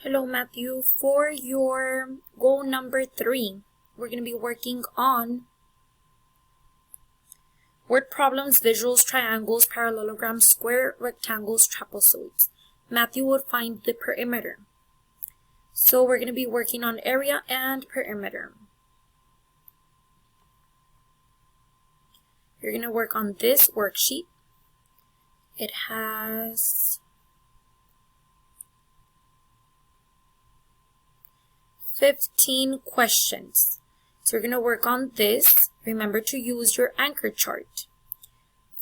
Hello, Matthew. For your goal number 3, we're going to be working on word problems, visuals, triangles, parallelograms, square, rectangles, trapezoids. Matthew would find the perimeter. So we're going to be working on area and perimeter. You're going to work on this worksheet. It has 15 questions. So you're going to work on this. Remember to use your anchor chart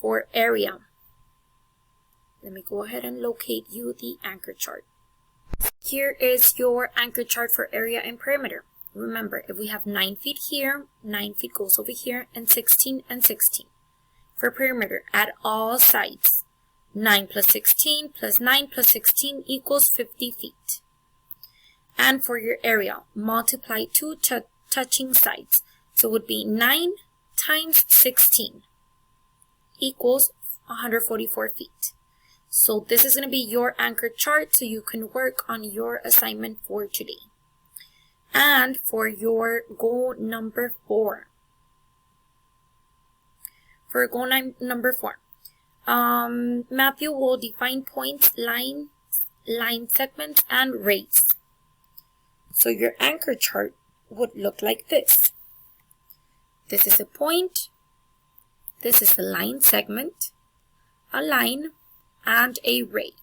for area. Let me go ahead and locate you the anchor chart. Here is your anchor chart for area and perimeter. Remember, if we have 9 feet here, 9 feet goes over here, and 16 and 16. For perimeter, at all sides, 9 plus 16 plus 9 plus 16 equals 50 feet. And for your area, multiply 2 touching sides. So it would be 9 times 16 equals 144 feet. So this is going to be your anchor chart so you can work on your assignment for today. And for your goal number 4. For goal number 4, Matthew will define points, line segments, and rays. So your anchor chart would look like this. This is a point, this is a line segment, a line, and a ray.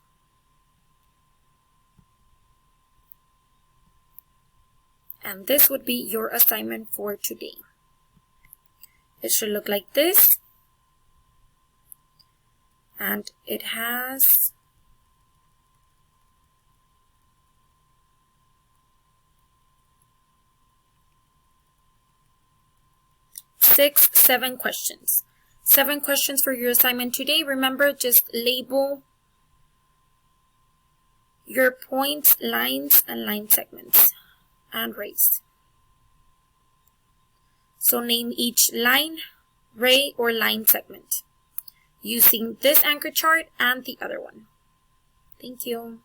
And this would be your assignment for today. It should look like this. And it has 7 questions. 7 questions for your assignment today. Remember, just label your points, lines, and line segments, and rays. So name each line, ray, or line segment using this anchor chart and the other one. Thank you.